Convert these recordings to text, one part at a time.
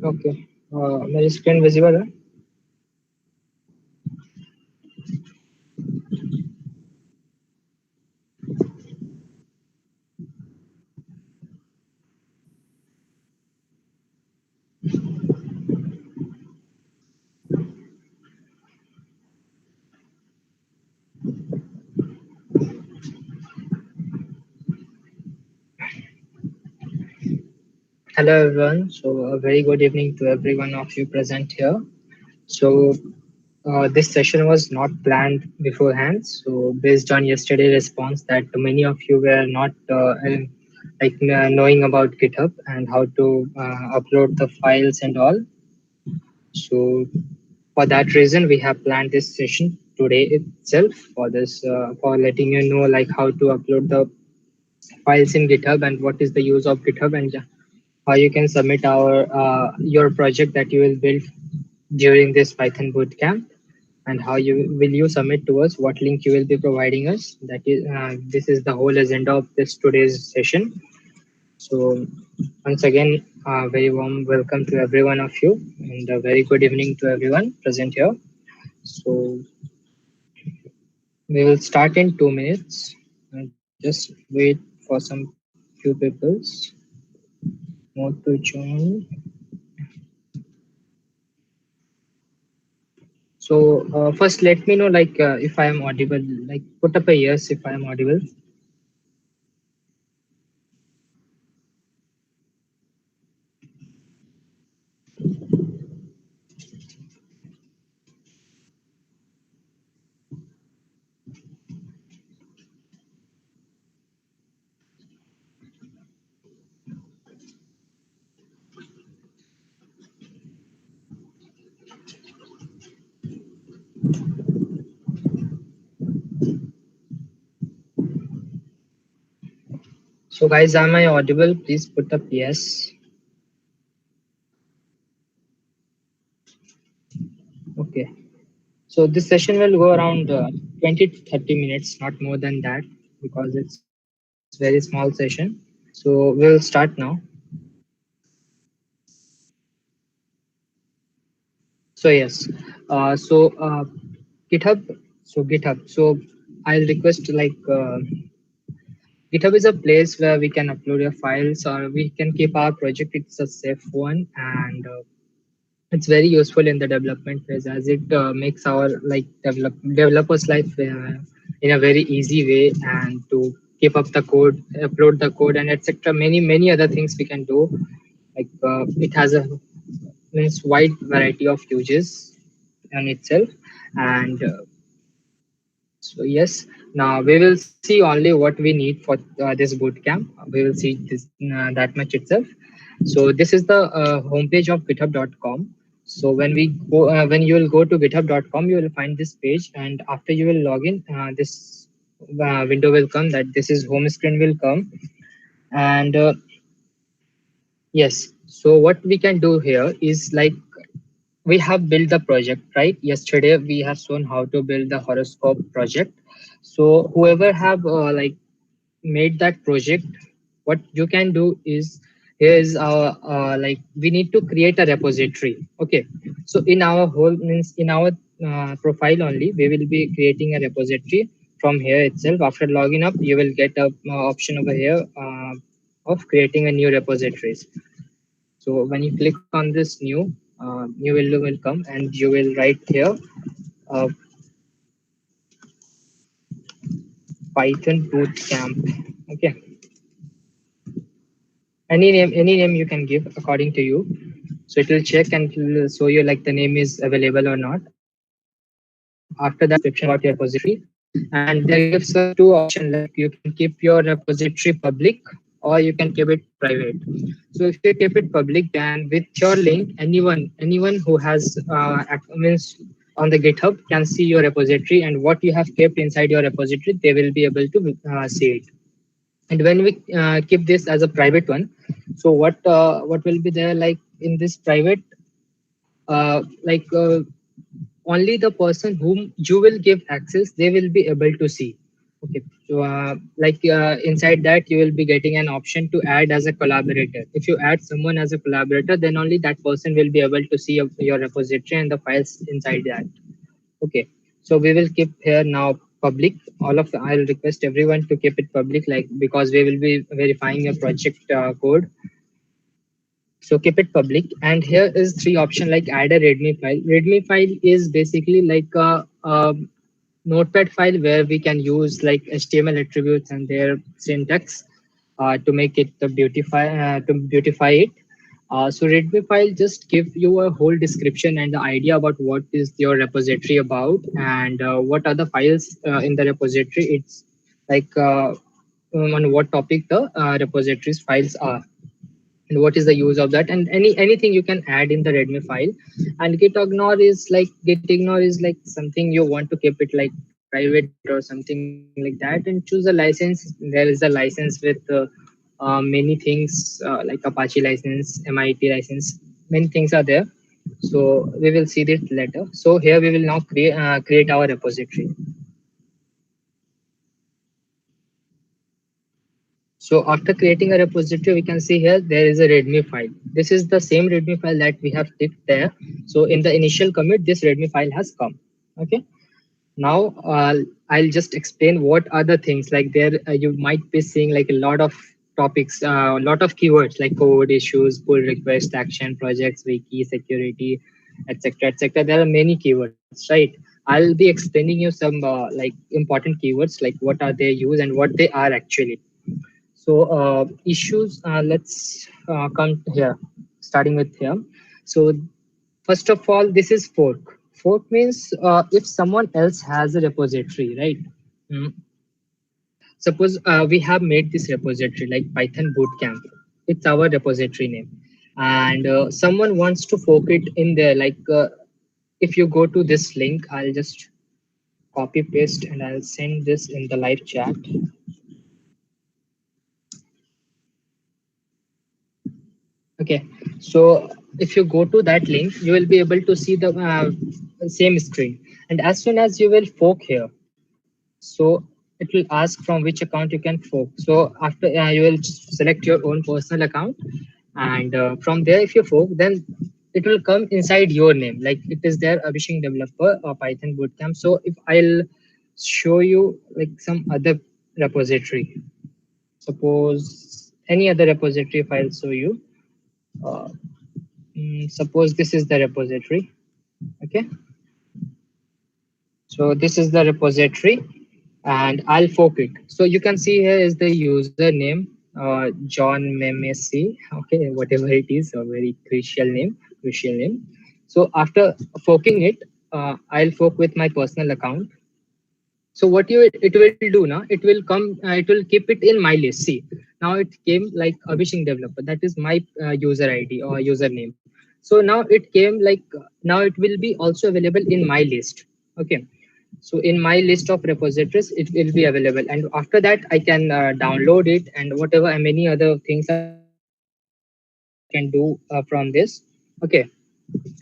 Okay. मेरी screen visible है? Hello everyone. So a very good evening to every one of you present here. So this session was not planned beforehand. So based on yesterday response that many of you were not knowing about GitHub and how to upload the files and all. So for that reason, we have planned this session today itself for this for letting you know like how to upload the files in GitHub and what is the use of GitHub and how you can submit your project that you will build during this Python bootcamp, and how you submit to us, what link you will be providing us. That is this is the whole agenda of this today's session. So once again, very warm welcome to every one of you, and a very good evening to everyone present here. So we will start in 2 minutes. Just wait for some few peoples more to join. So first, let me know like if I am audible. Like put up a yes if I am audible. So guys, am I audible? Please put up yes. Okay. So this session will go around 20 to 30 minutes, not more than that, because it's very small session. So we'll start now. So yes, so GitHub. So I'll request like GitHub is a place where we can upload your files or we can keep our project. It's a safe one, and it's very useful in the development phase as it makes our like developers life in a very easy way, and to keep up the code, upload the code, and etc. Many other things we can do. Like it has a means wide variety of uses on itself, and so yes, now we will see only what we need for this bootcamp. We will see this that much itself. So this is the homepage of github.com. So when you will go to github.com, you will find this page, and after you will log in, this window will come. That this is home screen will come, and yes. So what we can do here is like we have built the project, right? Yesterday we have shown how to build the horoscope project. So whoever have like made that project, what you can do is, here is our like we need to create a repository. Okay, so in our whole means in our profile only, we will be creating a repository from here itself. After logging up, you will get a option over here of creating a new repositories. So when you click on this new window will come, and you will write here uh, Python bootcamp. Okay, any name you can give according to you. So it will check and it will show you like the name is available or not. After that, description about your repository, and there gives us two options, like you can keep your repository public or you can keep it private. So if you keep it public, then with your link, anyone who has means on the GitHub can see your repository, and what you have kept inside your repository, they will be able to see it. And when we keep this as a private one, so what will be there like in this private, like only the person whom you will give access, they will be able to see. Okay, so inside that you will be getting an option to add as a collaborator. If you add someone as a collaborator, then only that person will be able to see your repository and the files inside that. Okay, so we will keep here now public. I'll request everyone to keep it public, like because we will be verifying your project code. So keep it public. And here is three option like add a readme file. Readme file is basically like a notepad file where we can use like HTML attributes and their syntax to make it to beautify it. So readme file just give you a whole description and the idea about what is your repository about and what are the files in the repository. It's like on what topic the repositories files are and what is the use of that, and anything you can add in the readme file. And git ignore is like something you want to keep it like private or something like that, and choose a license. There is a license with many things like Apache license, MIT license, many things are there. So we will see this later. So here we will now create our repository. So after creating a repository, we can see here there is a README file. This is the same README file that we have ticked there. So in the initial commit, this README file has come. Okay. Now I'll just explain what other things like there. You might be seeing like a lot of topics, a lot of keywords like code issues, pull request, action, projects, wiki, security, etc., etc. There are many keywords, right? I'll be explaining you some like important keywords, like what are they used and what they are actually. So issues, let's come here, starting with here. So first of all, this is fork. Fork means if someone else has a repository, right? Mm. Suppose we have made this repository like Python Bootcamp. It's our repository name. And someone wants to fork it in there. Like if you go to this link, I'll just copy paste and I'll send this in the live chat. Okay, so if you go to that link, you will be able to see the same screen. And as soon as you will fork here, so it will ask from which account you can fork. So after you will select your own personal account, and from there, if you fork, then it will come inside your name. Like it is there, Abhishek Developer or Python Bootcamp. So if I'll show you like some other repository, suppose any other repository, if I'll show you. Uh, Suppose this is the repository. Okay, so this is the repository and I'll fork it. So you can see here is the username, John Memesi. Okay, whatever it is, a very crucial name. So after forking it, I'll fork with my personal account. So what it will do now, it will come, it will keep it in my list. See, now it came like Abhishek Developer. That is my user ID or username. So now it came like now it will be also available in my list. Okay. So in my list of repositories, it will be available. And after that, I can download it and whatever and many other things I can do from this. Okay.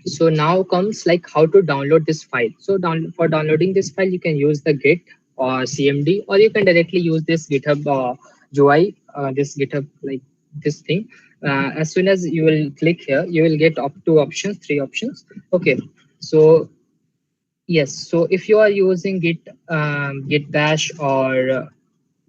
So now comes like how to download this file. So for downloading this file, you can use the Git or CMD, or you can directly use this GitHub UI, this GitHub like this thing. As soon as you will click here, you will get up two options, three options. Okay. So yes, so if you are using Git Bash or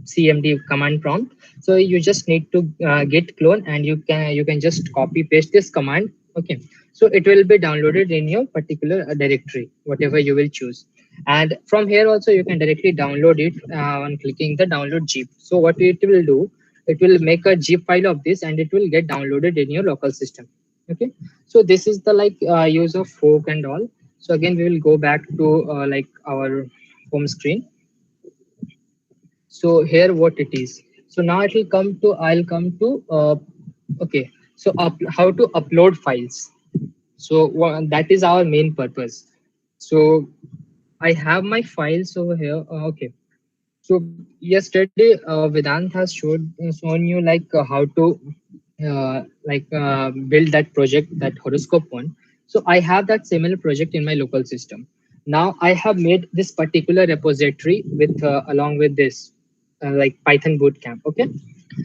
CMD command prompt, so you just need to git clone and you can just copy paste this command. Okay, so it will be downloaded in your particular directory, whatever you will choose. And from here also you can directly download it on clicking the download zip. So what it will do, it will make a zip file of this and it will get downloaded in your local system. Okay, so this is the like use of fork and all. So again, we will go back to like our home screen. So here what it is. So now it will come to, I'll come to, okay. So how to upload files. So that is our main purpose. So I have my files over here. Okay. So yesterday, Vedant has shown you like how to build that project, that horoscope one. So I have that similar project in my local system. Now I have made this particular repository with along with this like Python bootcamp. Okay,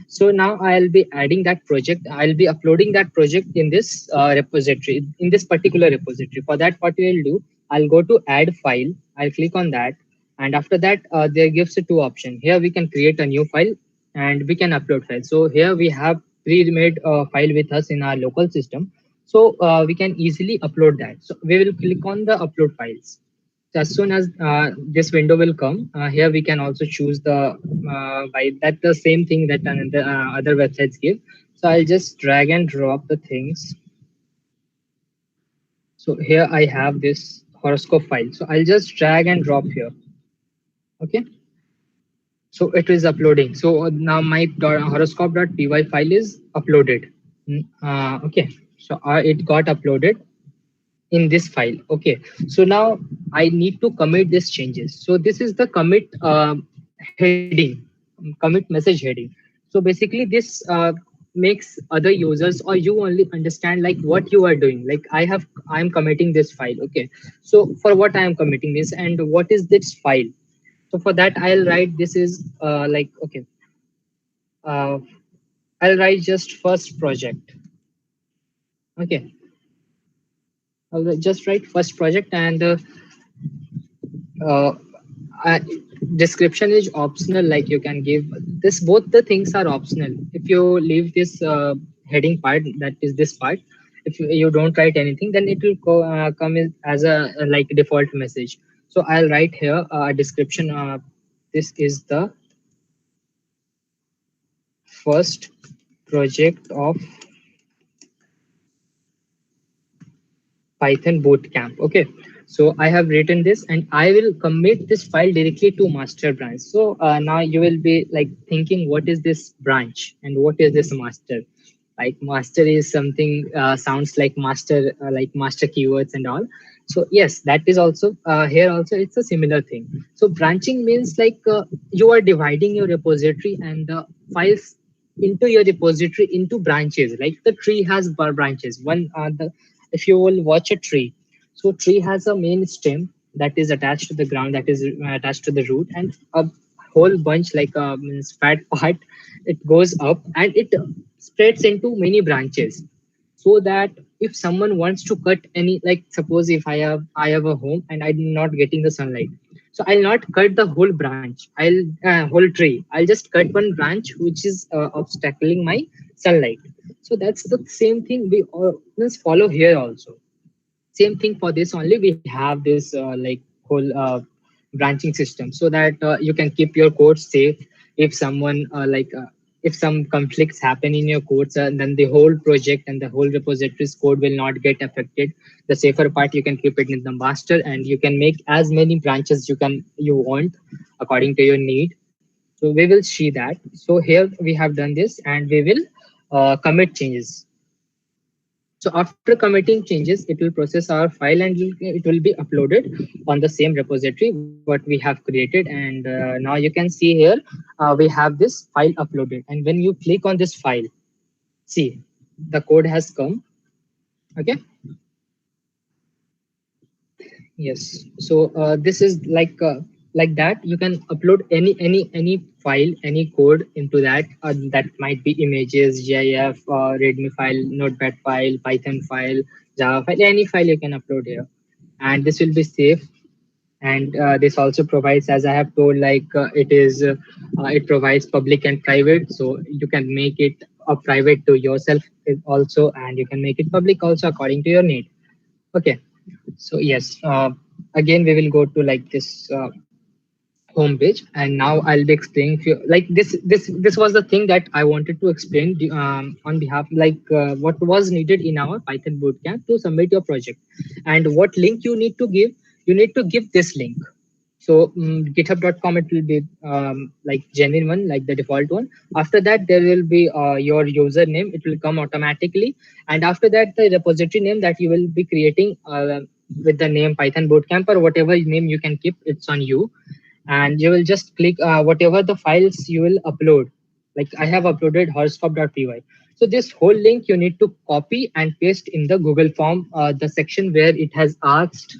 so now I'll be adding that project. I'll be uploading that project in this repository, in this particular repository. For that, what we'll do, I'll go to add file. I'll click on that. And after that, there gives a two option. Here we can create a new file and we can upload file. So here we have pre-made file with us in our local system. So we can easily upload that. So we will click on the upload files. So as soon as this window will come, here we can also choose the by that the same thing that the other websites give. So I'll just drag and drop the things. So here I have this horoscope file. So I'll just drag and drop here. Okay. So it is uploading. So now my horoscope.py file is uploaded. Okay. So it got uploaded in this file. Okay, so now I need to commit these changes. So this is the commit heading, commit message heading. So basically this makes other users or you only understand like what you are doing. Like I'm committing this file. Okay, so for what I am committing this and what is this file. So for that I'll write this is like okay, uh, I'll write just first project. Okay, I'll just write first project and uh, uh, description is optional. Like you can give this, both the things are optional. If you leave this heading part, that is this part, if you don't write anything, then it will come as a like default message. So I'll write here a description. This is the first project of Python bootcamp. Okay, so I have written this and I will commit this file directly to master branch. So now you will be like thinking, what is this branch and what is this master? Like master is something sounds like master keywords and all. So yes, that is also here also it's a similar thing. So branching means like you are dividing your repository and the files into your repository into branches. Like the tree has branches. One the if you will watch a tree, so tree has a main stem that is attached to the ground, that is attached to the root, and a whole bunch like means fat part, it goes up and it spreads into many branches. So that if someone wants to cut any, like suppose if I have a home and I'm not getting the sunlight, so I'll not cut the whole branch, I'll whole tree, I'll just cut one branch which is obstacling my sunlight. So that's the same thing we always follow here also. Same thing for this only, we have this like whole branching system, so that you can keep your code safe. If someone if some conflicts happen in your codes, then the whole project and the whole repository's code will not get affected. The safer part, you can keep it in the master and you can make as many branches you want according to your need. So we will see that. So here we have done this and we will commit changes. So after committing changes, it will process our file and it will be uploaded on the same repository what we have created. And now you can see here, we have this file uploaded. And when you click on this file, see, the code has come. Okay. Yes. So this is like that. You can upload any file, any code into that. That might be images, GIF, README file, Notepad file, Python file, Java file, any file you can upload here, and this will be safe. And this also provides, as I have told, like it provides public and private. So you can make it a private to yourself also, and you can make it public also according to your need. Okay. So yes, again we will go to like this home page, and now I'll be explaining to you like this was the thing that I wanted to explain on behalf, like what was needed in our Python bootcamp to submit your project, and what link you need to give. You need to give this link. So github.com, it will be like genuine one, like the default one. After that, there will be your username. It will come automatically. And after that, the repository name that you will be creating with the name Python Bootcamp or whatever name you can keep, it's on you. And you will just click whatever the files you will upload. Like I have uploaded horoscope.py. So this whole link you need to copy and paste in the Google form, the section where it has asked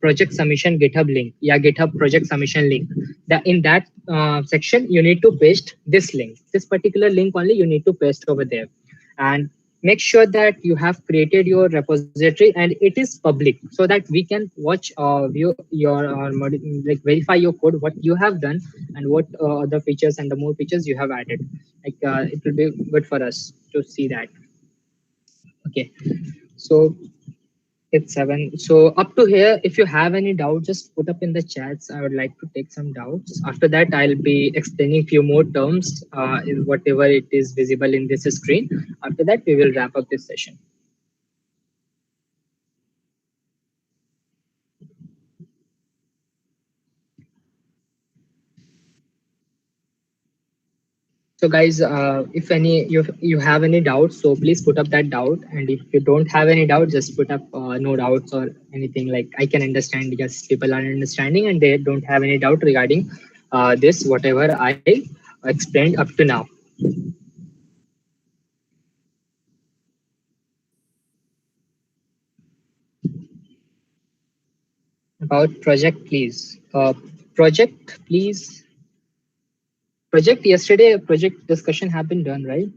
project submission GitHub link, yeah, GitHub project submission link. In that section, you need to paste this link, this particular link only you need to paste over there. And make sure that you have created your repository and it is public so that we can watch view your like verify your code, what you have done and what other features and the more features you have added. Like it will be good for us to see that. Okay, so it's 7. So up to here, if you have any doubt, just put up in the chats. I would like to take some doubts. After that, I'll be explaining few more terms in whatever it is visible in this screen. After that, we will wrap up this session. So guys, if any you have any doubts, so please put up that doubt. And if you don't have any doubt, just put up no doubts or anything. Like I can understand. Yes, people are understanding and they don't have any doubt regarding this whatever I explained up to now. About project, please. Project, please. Project yesterday. Project discussion have been done, right?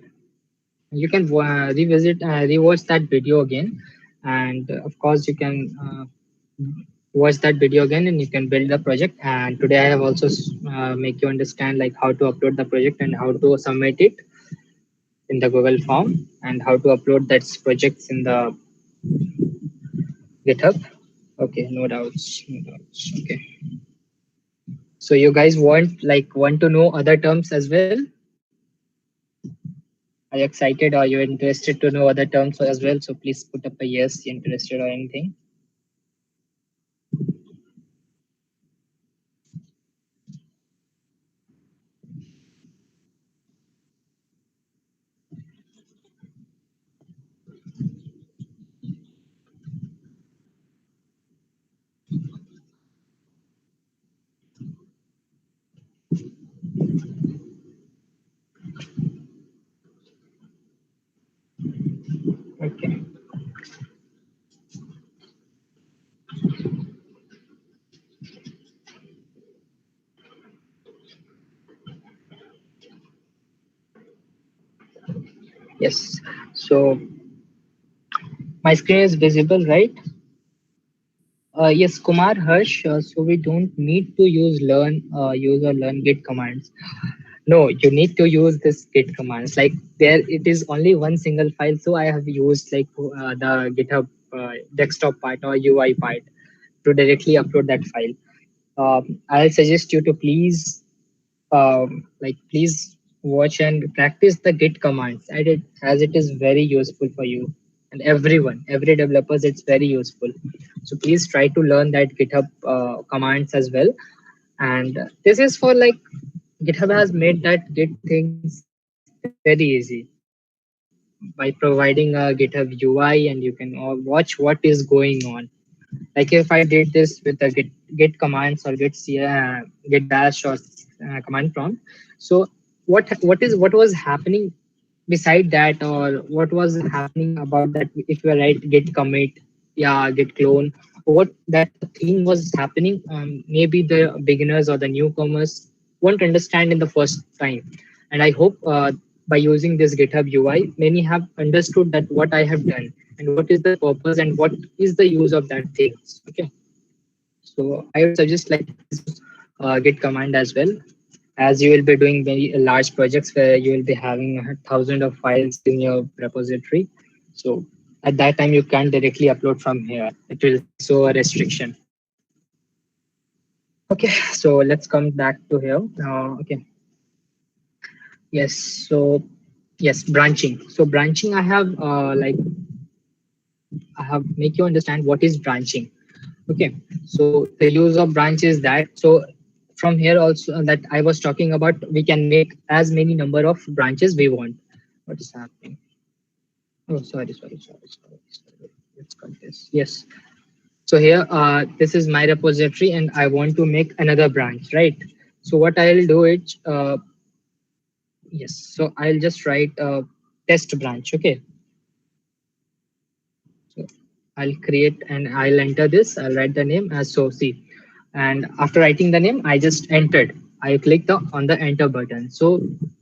You can rewatch that video again, and of course you can watch that video again, and you can build the project. And today I have also make you understand like how to upload the project and how to submit it in the Google form and how to upload that projects in the GitHub. Okay, no doubts, no doubts. Okay. So you guys want to know other terms as well? Are you excited or you're interested to know other terms as well? So please put up a yes, interested or anything. Okay. Yes. So my screen is visible, right? Yes, Kumar Harsh. So we don't need to use or learn Git commands. No, you need to use this Git commands. Like there, it is only one single file. So I have used like the GitHub desktop part or UI part to directly upload that file. I'll suggest you to please watch and practice the Git commands as it is very useful for you and every developers, it's very useful. So please try to learn that GitHub commands as well. And this is for like GitHub has made that Git things very easy by providing a GitHub UI, and you can watch what is going on. Like if I did this with the git commands or git bash or command prompt, so what was happening beside that, or what was happening about that, if you write git commit, yeah, git clone, what that thing was happening, maybe the beginners or the newcomers won't understand in the first time. And I hope by using this GitHub UI, many have understood that what I have done and what is the purpose and what is the use of that things. Okay, so I would suggest like git command as well, as you will be doing very large projects where you will be having thousands of files in your repository. So at that time you can't directly upload from here, it will show a restriction. Okay, so let's come back to here. Okay, yes, so yes, branching. So branching, I have make you understand what is branching. Okay, so the use of branch is that, so from here also that I was talking about, we can make as many number of branches we want. What is happening? Oh, sorry. Let's cut this. Yes. So here, this is my repository and I want to make another branch, right? So what I'll do is, yes, so I'll just write test branch. Okay, so I'll create and I'll enter this. I'll write the name as so C. And after writing the name, I just entered. I clicked on the enter button. So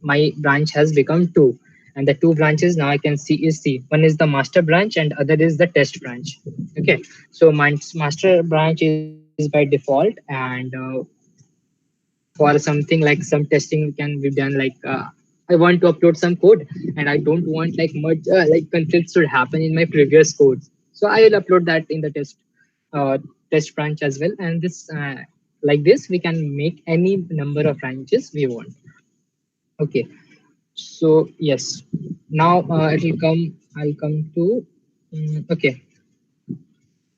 my branch has become two. And the two branches now I can see is C. One is the master branch and other is the test branch. Okay. So my master branch is by default, and for something like some testing can be done like I want to upload some code and I don't want like much like conflicts should happen in my previous codes, so I will upload that in the uh, test branch as well. And this like this we can make any number of branches we want. Okay, so yes, now I'll come to okay,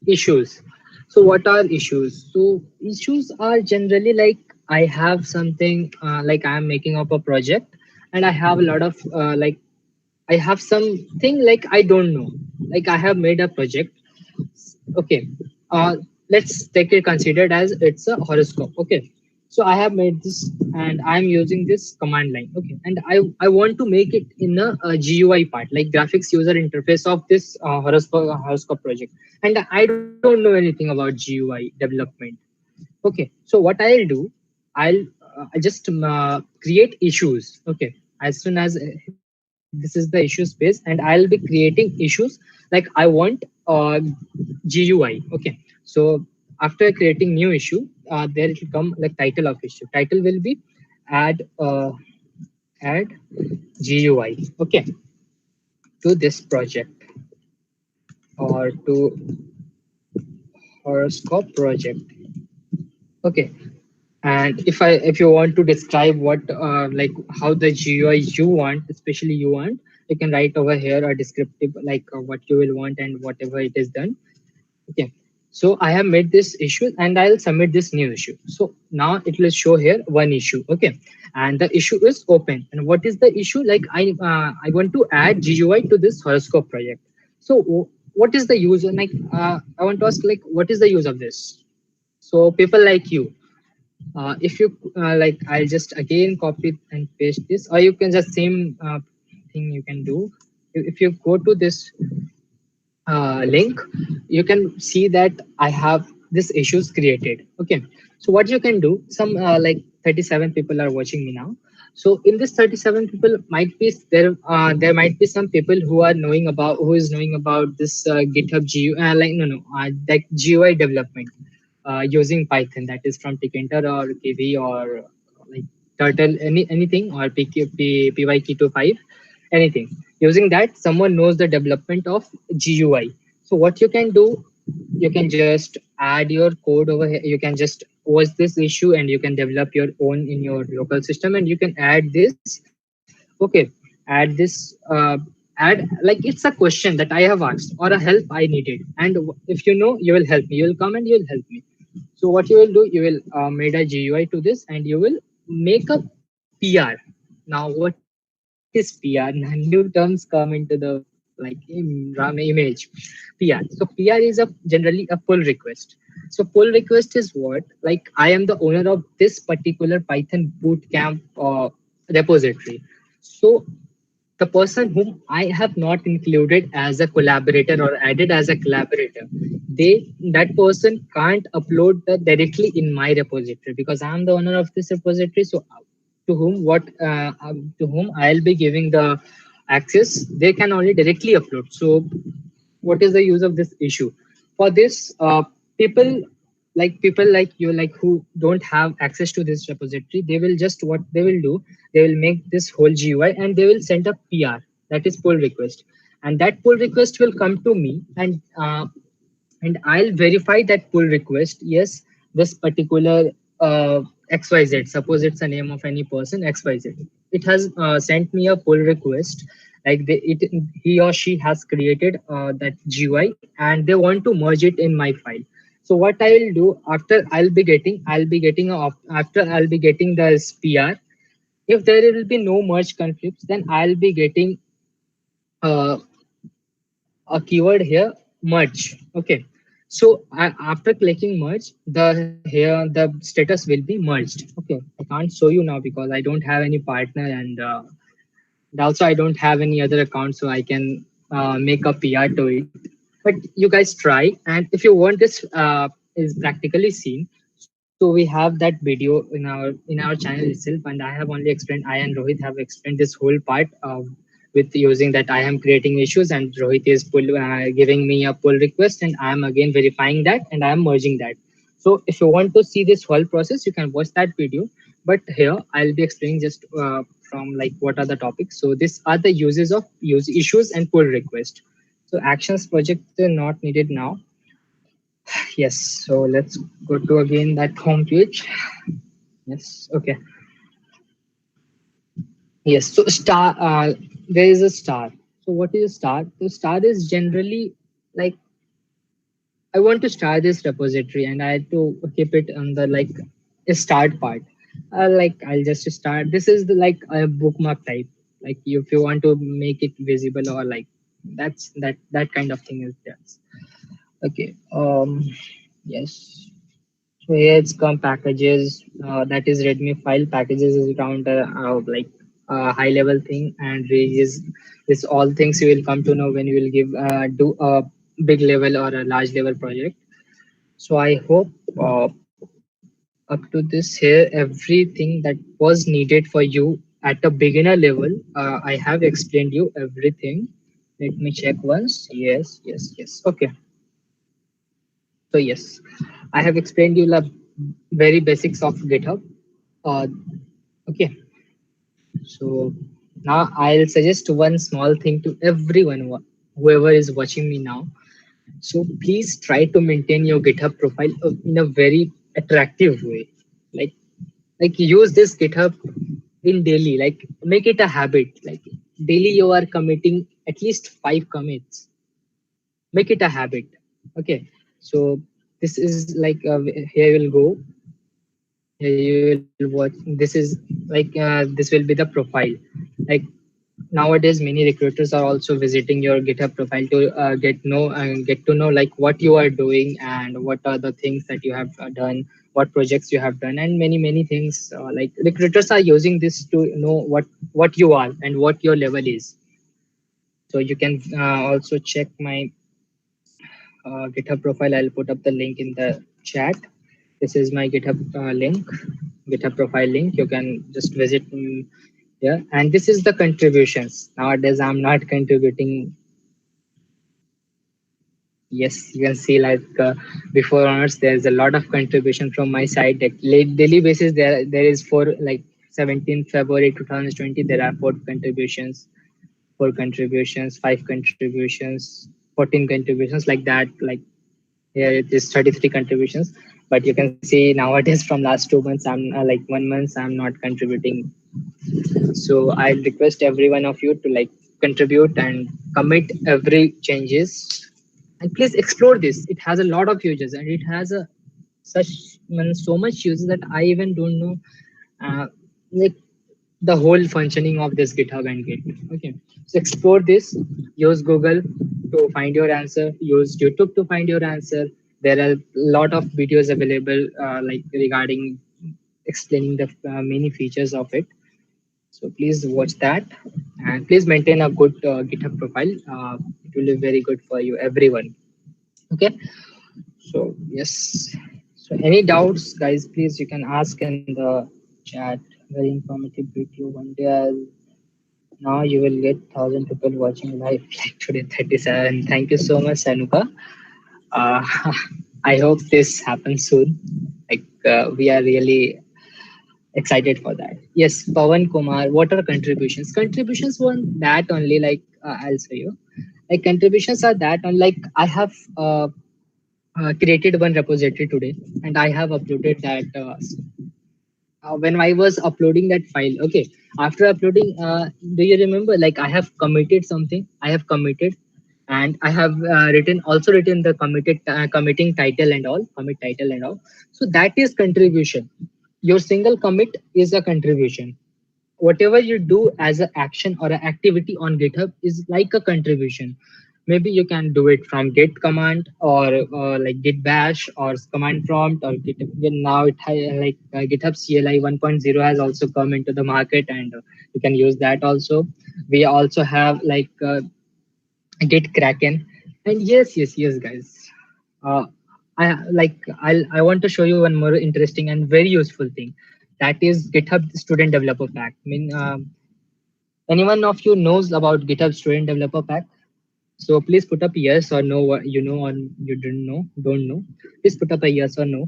issues. So what are issues? So issues are generally like I have something like I'm making up a project and I have a lot of like I have something like I don't know, like I have made a project. Okay, uh, let's take it considered as it's a horoscope. Okay, so I have made this and I'm using this command line. Okay, and I want to make it in a GUI part, like graphics user interface of this horoscope project, and I don't know anything about GUI development. Okay, so what I'll do, I just create issues. Okay, as soon as this is the issue space, and I'll be creating issues like I want GUI. Okay, so after creating new issue, there it will come like title of issue. Title will be add add GUI. Okay, to this project or to horoscope project. Okay, and if you want to describe what like how the GUI you want, especially you want, you can write over here a descriptive like what you will want and whatever it is done. Okay, so I have made this issue and I'll submit this new issue. So now it will show here one issue. Okay, and the issue is open. And what is the issue? Like I want to add GUI to this horoscope project. So what is the use? Like I want to ask like what is the use of this? So people like you, if you like, I'll just again copy and paste this, or you can just same thing you can do. If you go to this link, you can see that I have this issues created. Okay, so what you can do, some like 37 people are watching me now. So in this 37 people might be there. There might be some people who are knowing about who is knowing about this GitHub GUI, like no no like GUI development using Python, that is from Tkinter or KV or like Turtle, anything or PYK25, anything. Using that, someone knows the development of GUI. So what you can do, you can just add your code over here. You can just watch this issue and you can develop your own in your local system, and you can add this. Okay, add this. Add like it's a question that I have asked or a help I needed, and if you know, you will help me. You will come and you will help me. So what you will do, you will made a GUI to this, and you will make a PR. Now, what is PR? Now, new terms come into the like image. PR. So PR is a generally a pull request. So pull request is what? Like I am the owner of this particular Python bootcamp repository. So the person whom I have not included as a collaborator or added as a collaborator, that person can't upload that directly in my repository because I'm the owner of this repository. So to whom I'll be giving the access, they can only directly upload. So what is the use of this issue? For this, people like you, like who don't have access to this repository, they will just what they will do, they will make this whole GUI and they will send a PR, that is pull request, and that pull request will come to me, and I'll verify that pull request. Yes, this particular XYZ, suppose it's a name of any person XYZ, it has sent me a pull request. Like he or she has created that GUI and they want to merge it in my file. So what I will do after I'll be getting the PR. If there will be no merge conflicts, then I'll be getting uh, a keyword here, merge. Okay, so after clicking merge, the status will be merged. Okay, I can't show you now because I don't have any partner, and And also, I don't have any other account, so I can make a PR to it. But you guys try, and if you want this is practically seen, so we have that video in our channel itself, and I have only explained. I and Rohit have explained this whole part with using that I am creating issues, and Rohit is giving me a pull request, and I am again verifying that, and I am merging that. So if you want to see this whole process, you can watch that video. But here I'll be explaining just from like what are the topics. So these are the uses of use issues and pull request. So actions project not needed now. Yes. So let's go to again that home page. Yes. Okay. Yes. So star. There is a star. So what is a star? The star is generally like I want to start this repository and I had to keep it on the like a start part. Like I'll just start. This is the like a bookmark type. Like if you want to make it visible or like that kind of thing is there. Okay. Yes. So here it's come packages. That is README file. Packages is around like a high level thing, and is this all things you will come to know when you will give do a big level or a large level project. So I hope up to this here, everything that was needed for you at a beginner level, I have explained you everything. Let me check once. Yes, yes, yes. Okay. So yes, I have explained you the very basics of GitHub. Uh, okay. So now I'll suggest one small thing to everyone, whoever is watching me now. So please try to maintain your GitHub profile in a very attractive way. Like use this GitHub in daily. Like make it a habit. Like daily you are committing at least 5 commits. Make it a habit. Okay. So this is like here you will go. Here you will watch. This is like this will be the profile. Like nowadays many recruiters are also visiting your GitHub profile to get to know like what you are doing and what are the things that you have done, what projects you have done, and many things. Like recruiters are using this to know what you are and what your level is. So you can also check my GitHub profile. I'll put up the link in the chat. This is my GitHub link, GitHub profile link. You can just visit. Yeah, and this is the contributions. Nowadays I'm not contributing. Yes, you can see like before honors there's a lot of contribution from my side. Like late daily basis there is for like 17th February 2020 there are 4 contributions, 4 contributions, 5 contributions, 14 contributions, like that. Like here it is 33 contributions. But you can see nowadays from last 2 months I'm like 1 month I'm not contributing. So I request every one of you to like contribute and commit every changes. And please explore this. It has a lot of uses and it has a such so much uses that I even don't know like the whole functioning of this GitHub and Git. Okay, so explore this. Use Google to find your answer. Use YouTube to find your answer. There are a lot of videos available like regarding explaining the many features of it. So please watch that and please maintain a good GitHub profile. It will be very good for you, everyone. Okay. So yes. So any doubts, guys, please you can ask in the chat. Very informative video. One day now you will get 1,000 people watching live like today 37. Thank you so much, Sanuka. Uh, I hope this happens soon. Like we are really excited for that. Yes, Pawan Kumar, what are contributions? Contributions one that only like I'll show you. Like contributions are that on like I have created one repository today and I have uploaded that when I was uploading that file. Okay, after uploading, do you remember like I have committed something? I have committed and I have written the committing title and all, commit title and all. So that is contribution. Your single commit is a contribution. Whatever you do as an action or an activity on GitHub is like a contribution. maybe you can do it from git command or like git bash or command prompt or git. Now GitHub CLI 1.0 has also come into the market, and you can use that also. We also have git kraken. And yes guys, uh, I want to show you one more interesting and very useful thing, that is GitHub student developer pack. I mean, anyone of you knows about GitHub student developer pack? So please put up yes or no, what you know or you don't know. Please put up a yes or no.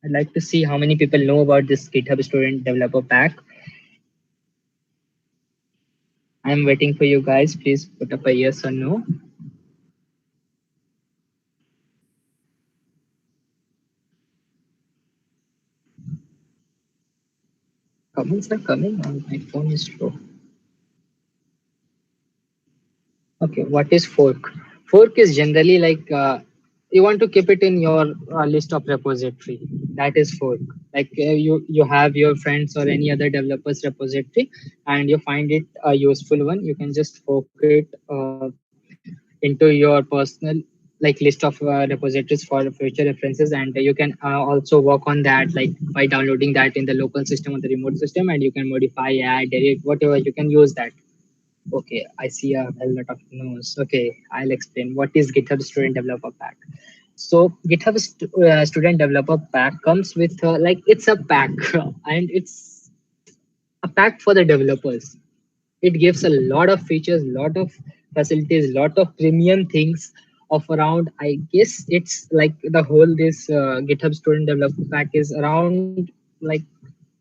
I'd like to see how many people know about this GitHub student developer pack. I'm waiting for you guys. Please put up a yes or no. Comments are coming on my phone is slow. Okay, what is fork? Fork is generally you want to keep it in your list of repository. That is fork. You have your friends or any other developers repository, and you find it a useful one. You can just fork it into your personal list of repositories for future references, and you can also work on that by downloading that in the local system or the remote system, and you can modify, add, delete, whatever. You can use that. Okay, I see a lot of no's. Okay, I'll explain. What is GitHub Student Developer Pack? So GitHub Student Developer Pack comes with it's a pack, and it's a pack for the developers. It gives a lot of features, lot of facilities, lot of premium things of around. I guess it's like the whole this GitHub Student Developer Pack is around like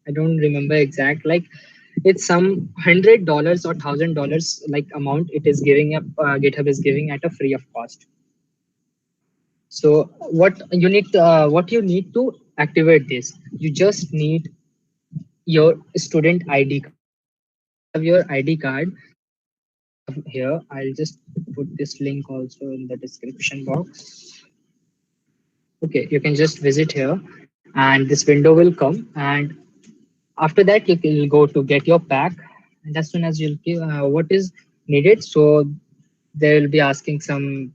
I don't remember exact it's some $100 or $1,000 amount it is giving up. GitHub is giving at a free of cost. So what you need to activate this, you just need your student ID card. Once you have your ID card, here I'll just put this link also in the description box. Okay, you can just visit here, and this window will come, and after that you will go to get your pack. And as soon as you'll give what is needed, so they will be asking some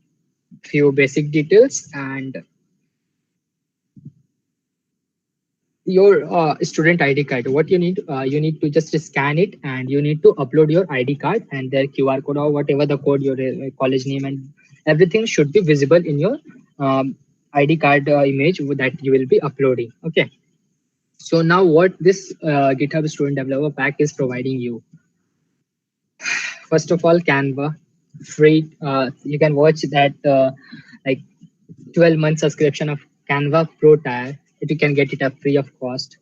few basic details, and your student ID card. What you need to just scan it, and you need to upload your ID card and their QR code or whatever the code, your college name, and everything should be visible in your ID card image that you will be uploading. Okay. So now what this GitHub Student Developer Pack is providing you. First of all, Canva, free. You can watch that like 12 month subscription of Canva Pro Tier. If you can get it up free of cost.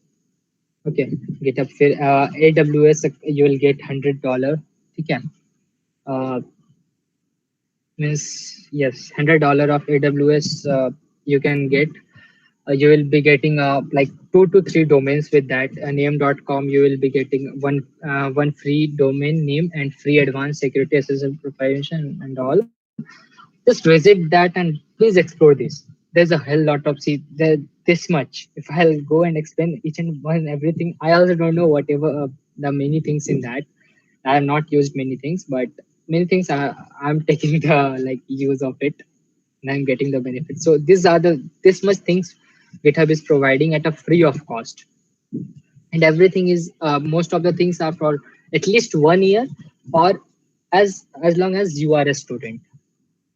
Okay, GitHub AWS you will get $100. Okay, uh, means yes, $100 of AWS you can get. You will be getting 2 to 3 domains with that. Name.com you will be getting one free domain name and free advanced security assessment preparation and all. Just visit that and please explore this. There's a hell lot of there this much. If I'll go and explain each and one everything, I also don't know whatever the many things in that. I have not used many things, but many things I'm taking the use of it, and I'm getting the benefit. So these are the this much things GitHub is providing at a free of cost, and everything is most of the things are for at least 1 year or as long as you are a student.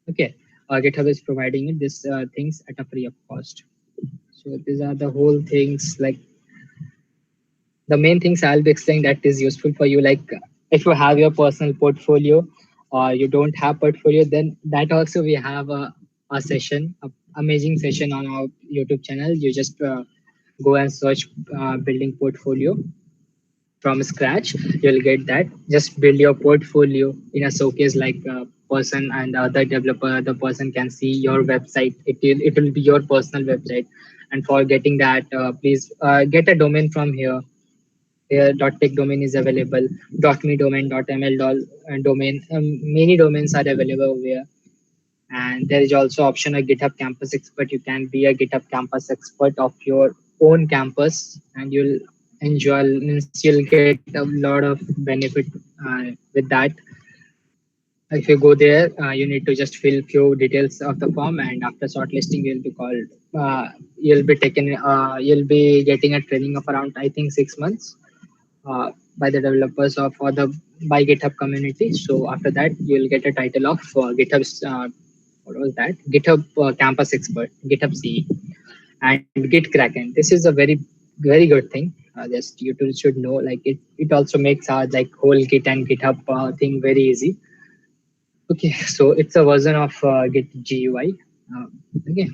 Okay, GitHub is providing it this things at a free of cost. So these are the whole things the main things I'll be explaining that is useful for you. If you have your personal portfolio or you don't have portfolio, then that also we have a session, a amazing session on our YouTube channel. You just go and search building portfolio from scratch. You'll get that. Just build your portfolio in a showcase person and other developer, the person can see your website. It will be your personal website. And for getting that, please get a domain from here. Here .tech domain is available, .me domain, .ml domain. Many domains are available over here. And there is also option a GitHub campus expert. You can be a GitHub campus expert of your own campus, and you'll enjoy, means you'll get a lot of benefit with that. If you go there, you need to just fill few details of the form, and after shortlisting you'll be called, you'll be taken, you'll be getting a training of around, I think, 6 months, by the developers of, or the by GitHub community. So after that you'll get a title of GitHub's, what was that, GitHub campus expert, GitHub CE, and Git Kraken. This is a very good thing. Just you two should know, like it also makes our like whole Git and GitHub thing very easy. Okay, so it's a version of Git GUI. Uh, okay,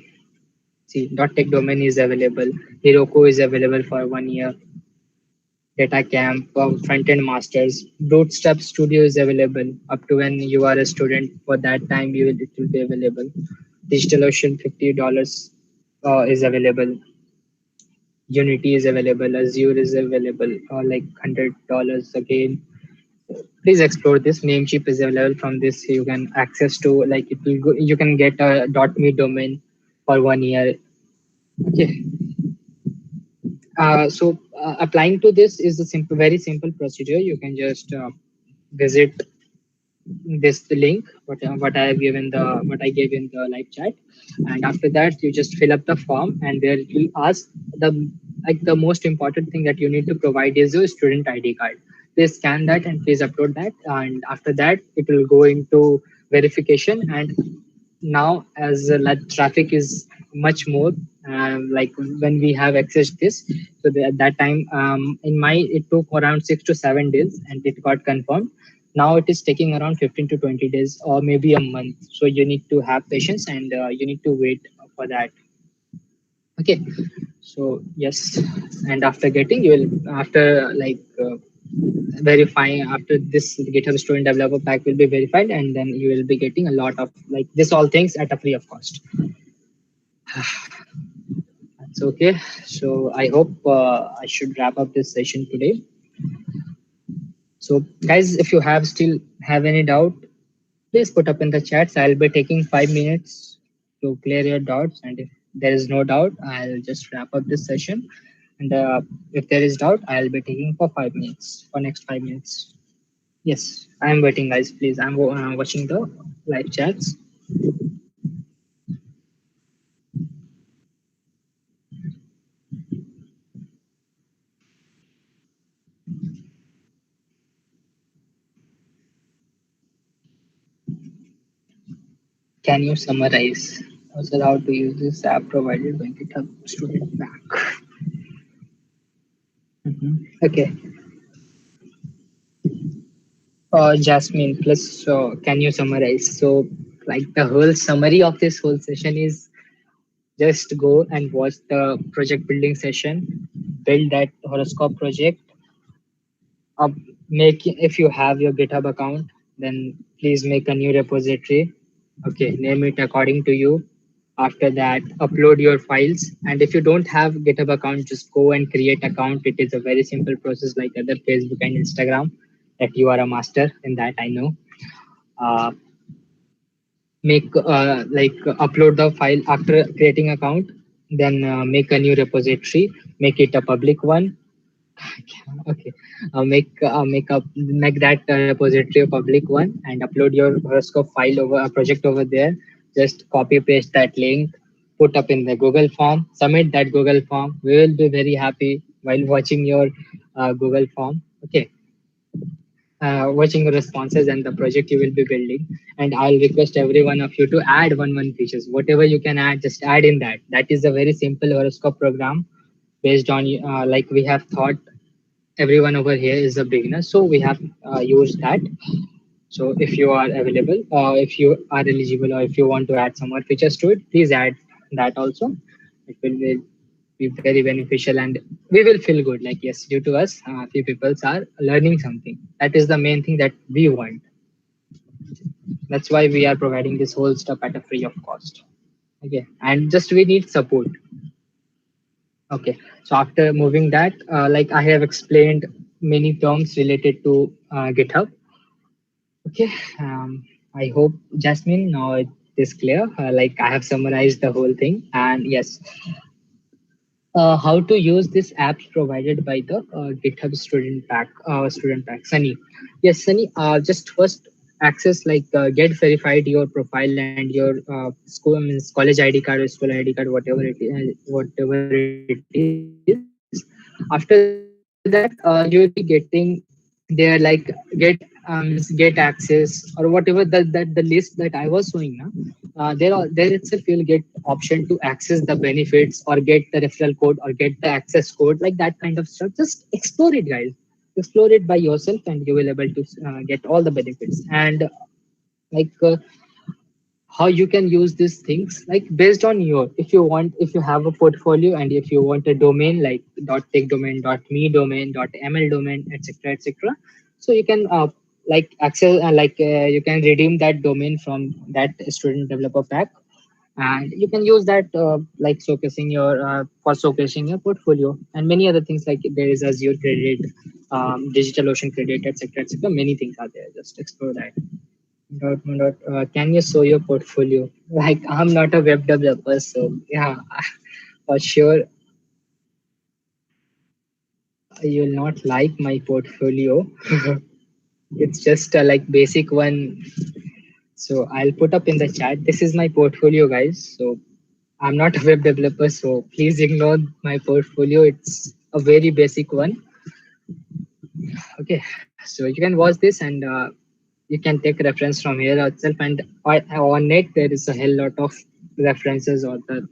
see, .tech domain is available. Heroku is available for 1 year. Data Camp, front-end masters. Bootstrap Studio is available up to when you are a student. For that time, it will be available. DigitalOcean $50 is available. Unity is available. Azure is available. Like $100 again. Please explore this. Namecheap is available. From this you can access to, like, it will go, you can get a .me domain for 1 year. Okay. Applying to this is a simple, very simple procedure. You can just visit this link, what I have given, the what I gave in the live chat, and after that you just fill up the form, and there it will ask the, like, the most important thing that you need to provide is your student ID card. Please scan that and please upload that, and after that it will go into verification. And now, as like traffic is much more, like when we have accessed this, so at that time, in my, it took around 6 to 7 days and it got confirmed. Now it is taking around 15 to 20 days or maybe a month, so you need to have patience, and you need to wait for that. Okay, so yes, and after getting, you will, after like verifying, after this GitHub student developer pack will be verified, and then you will be getting a lot of like this all things at a free of cost. That's okay. So I hope I should wrap up this session today. So guys, if you have still have any doubt, please put up in the chats. I'll be taking 5 minutes to clear your doubts, and if there is no doubt, I'll just wrap up this session. And if there is doubt, I'll be taking for 5 minutes, for next 5 minutes. Yes, I'm waiting, guys. Please, I'm watching the live chats. Can you summarize also how to use this app provided by GitHub Student Pack? Okay. Jasmine, plus, can you summarize? So, like, the whole summary of this whole session is just go and watch the project building session, build that horoscope project, up, make, if you have your GitHub account, then please make a new repository. Okay, name it according to you. After that, upload your files. And if you don't have GitHub account, just go and create account. It is a very simple process like other Facebook and Instagram, that you are a master in that, I know. Make like upload the file after creating account, then make a new repository, make it a public one. Okay, make that repository a public one, and upload your horoscope file over a project over there. Just copy paste that link, put up in the Google form, submit that Google form. We will be very happy while watching your Google form. Okay, watching the responses and the project you will be building. And I'll request every one of you to add one features, whatever you can add, just add in that. That is a very simple horoscope program based on, like, we have thought everyone over here is a beginner, so we have used that. So if you are available, if you are eligible, or if you want to add some more features to it, please add that also. It will be very beneficial, and we will feel good, like, yes, due to us, few people are learning something. That is the main thing that we want. That's why we are providing this whole stuff at a free of cost. Okay, and just we need support. Okay, so after moving that, like I have explained many terms related to GitHub. Okay, I hope, Jasmine, now it is clear. Like, I have summarized the whole thing, and yes, how to use this apps provided by the GitHub student pack. Sunny, yes, Sunny. Just first, access like get verified your profile and your school means college ID card or school ID card, whatever it is. After that, you will be getting there like get get access or whatever the list that I was showing now. There itself you'll get option to access the benefits or get the referral code or get the access code, like that kind of stuff. Just explore it, guys. Explore it by yourself and you will able to get all the benefits. And like how you can use these things, like based on your, if you want, if you have a portfolio and if you want a domain like .tech domain, .me domain, .ml domain, etc, etc, so you can like access you can redeem that domain from that student developer pack, and you can use that like showcasing your for showcasing your portfolio and many other things. Like there is Azure credit, digital ocean credit, etc, etc. Many things are there. Just explore that. Can you show your portfolio? Like I'm not a web developer, so yeah, for sure you'll not like my portfolio. It's just a like basic one. So I'll put up in the chat. This is my portfolio, guys. So I'm not a web developer, so please ignore my portfolio. It's a very basic one. Okay, so you can watch this and you can take reference from here itself. And on it, there is a hell lot of references or the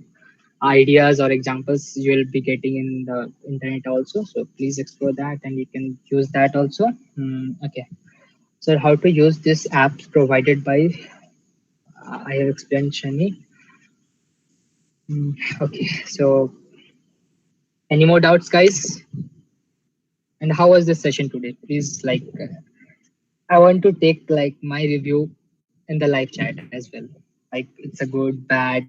ideas or examples you will be getting in the internet also. So please explore that and you can use that also. Okay, so how to use this app provided by I have explained Shani. Okay, so any more doubts, guys? And how was this session today? Please, like, I want to take like my review in the live chat as well. Like, it's a good, bad.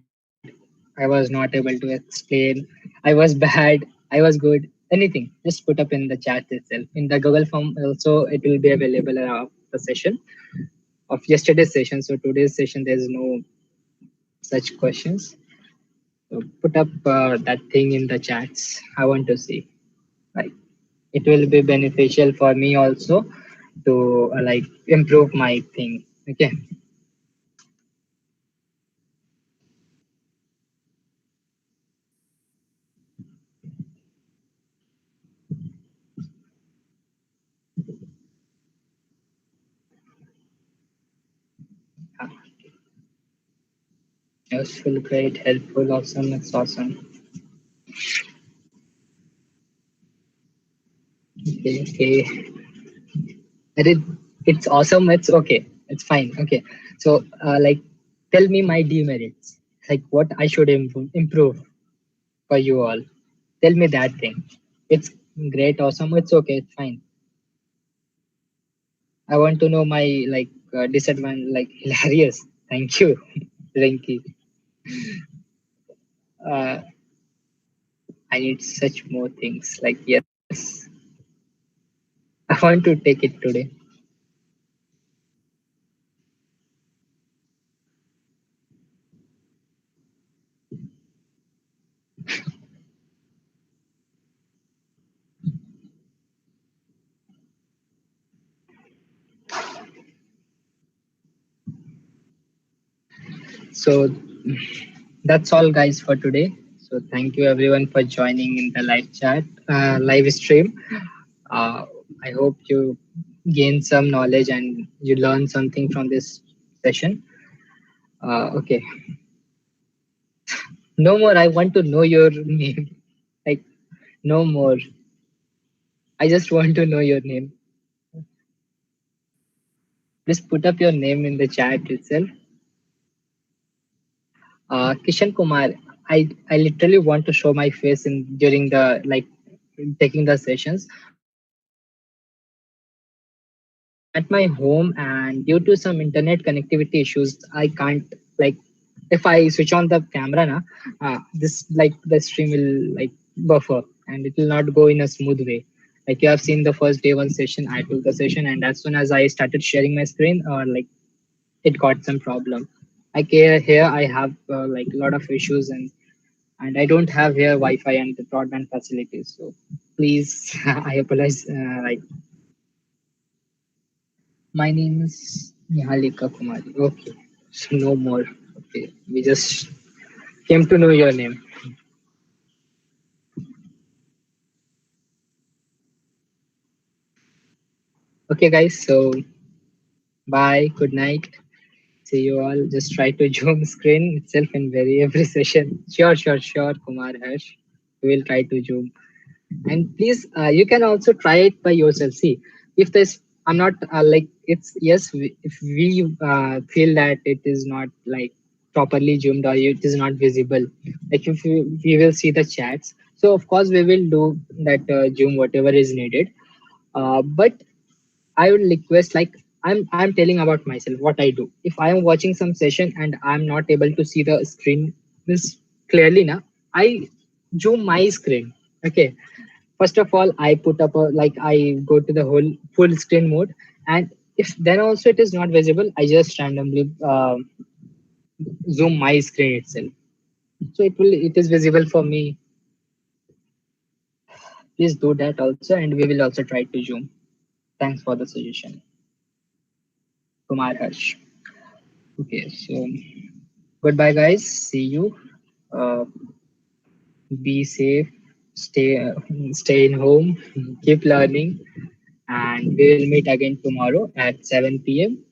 I was not able to explain. I was bad. I was good. Anything, just put up in the chat itself. In the Google form, also, it will be available the session of yesterday's session. So today's session, there's no such questions. So put up that thing in the chats. I want to see. Like, it will be beneficial for me also to like improve my thing. Okay. Uh, Useful, great, helpful, awesome. It's awesome. Okay, okay. It, it's awesome. It's okay. It's fine. Okay. So, like, tell me my demerits. Like, what I should improve for you all. Tell me that thing. It's great, awesome. It's okay. It's fine. I want to know my like disadvantage, like hilarious. Thank you, Rinky. Uh, I need such more things. Like yes, I want to take it today. So that's all, guys, for today. So thank you everyone for joining in the live chat, live stream. Uh, I hope you gain some knowledge and you learn something from this session. Okay, no more. I want to know your name. Like no more. I just want to know your name. Just put up your name in the chat itself. Kishan Kumar, I literally want to show my face in during the like taking the sessions, but I'm at my home and due to some internet connectivity issues, I can't like if I switch on the camera now, this like the stream will like buffer and it will not go in a smooth way. Like you have seen the first day one session, I took the session and as soon as I started sharing my screen, like it got some problem. Like here I have like a lot of issues and I don't have here Wi-Fi and the broadband facilities. So please, I apologize. Like my name is Nihalika Kumari. Okay. So no more. Okay. We just came to know your name. Okay, guys. So bye. Good night. See you all. Just try to zoom screen itself in very every session. Sure, Kumar Harsh. We will try to zoom. And please, you can also try it by yourself. See, if there's, I'm not like it's yes. If we feel that it is not like properly zoomed or it is not visible, like if we will see the chats. So of course we will do that zoom whatever is needed. But I would request like I'm telling about myself what I do. If I am watching some session and I'm not able to see the screen this clearly now, I zoom my screen. Okay. First of all, I put up a like I go to the whole full screen mode, and if then also it is not visible, I just randomly zoom my screen itself. So it is visible for me. Please do that also, and we will also try to zoom. Thanks for the suggestion, Kumar Harsh. Okay, so goodbye, guys. See you. Uh, be safe. Stay in home. Keep learning, and we will meet again tomorrow at 7 p.m.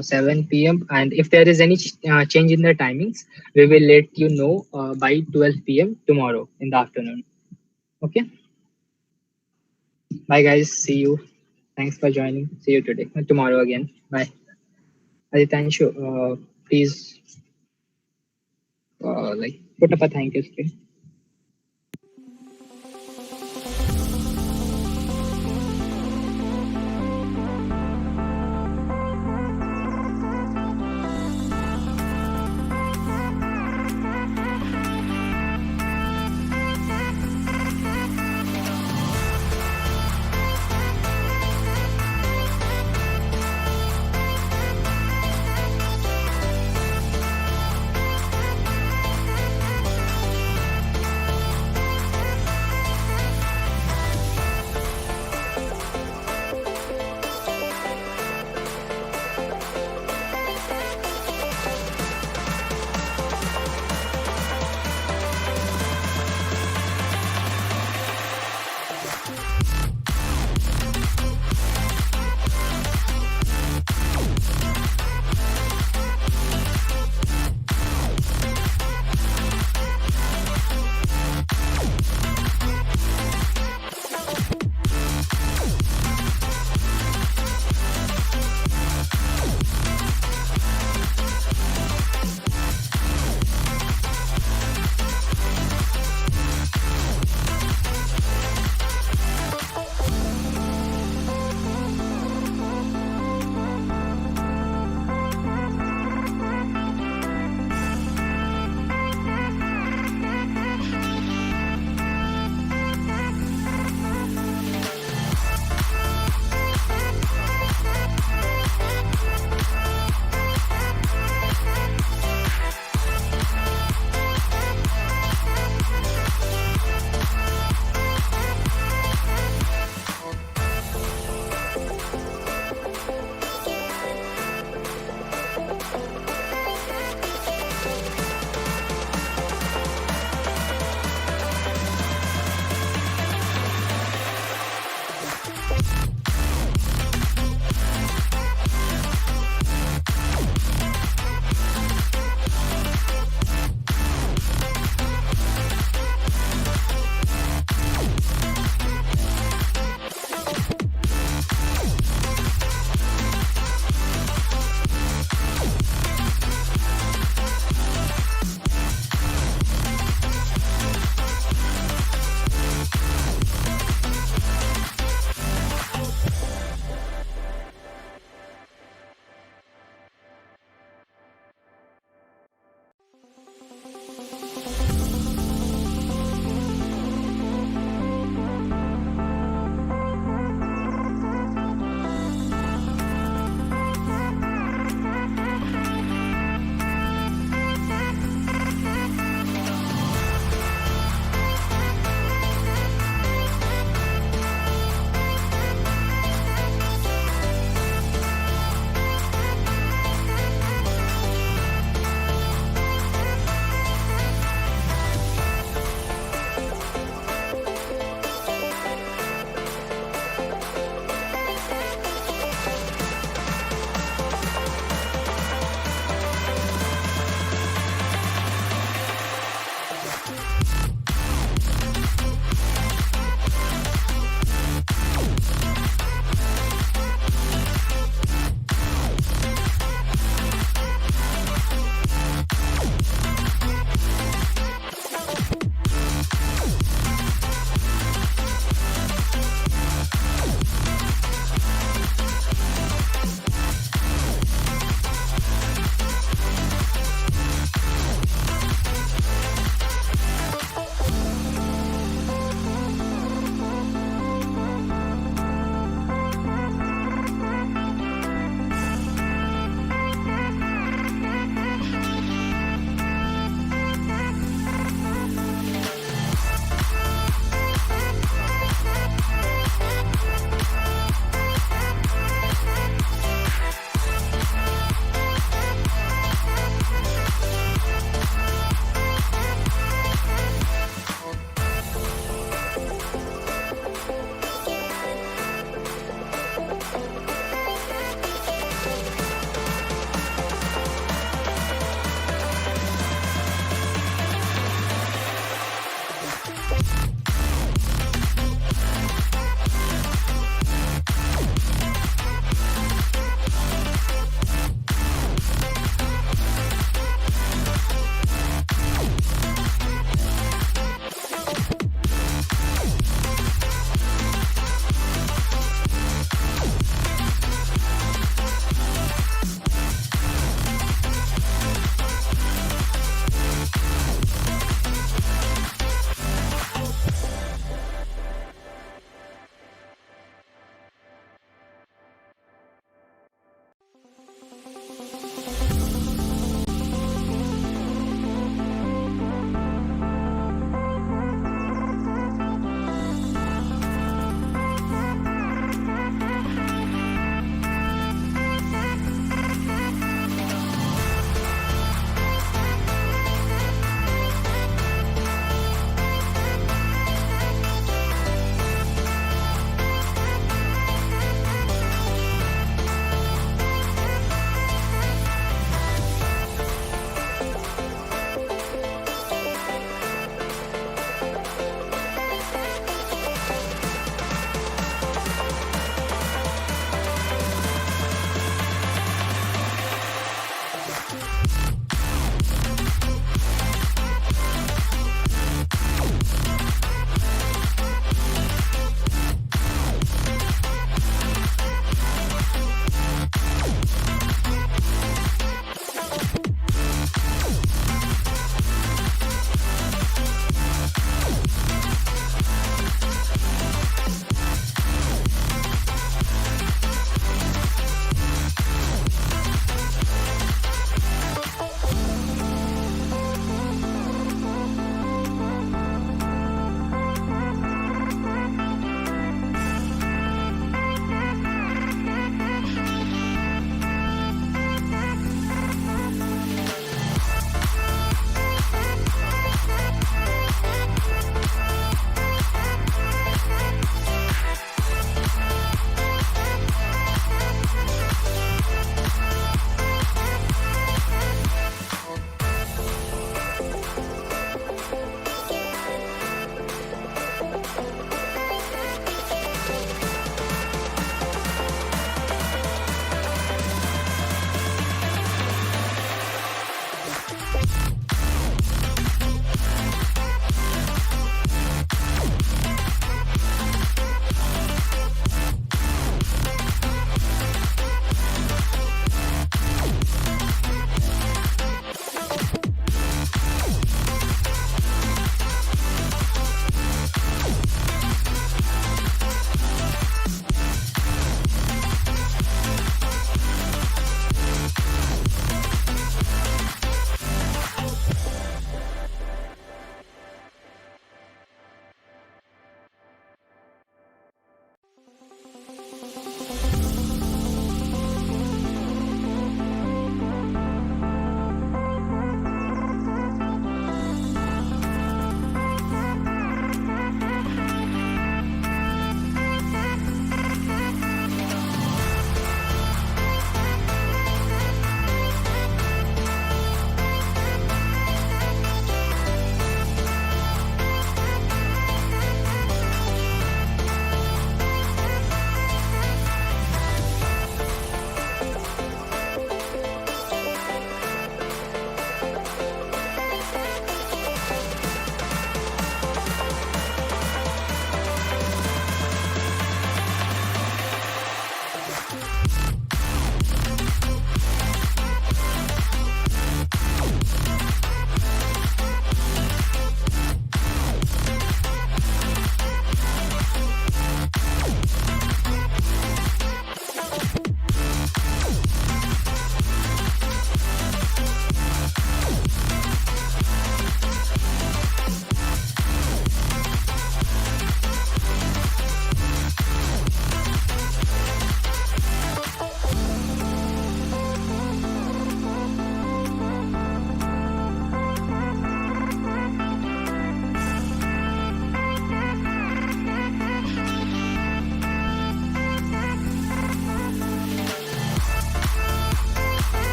7 p.m. And if there is any change in the timings, we will let you know by 12 p.m. tomorrow in the afternoon. Okay. Bye, guys. See you. Thanks for joining. See you today. Tomorrow again. Bye. Aditanshu, please like put up a thank you screen.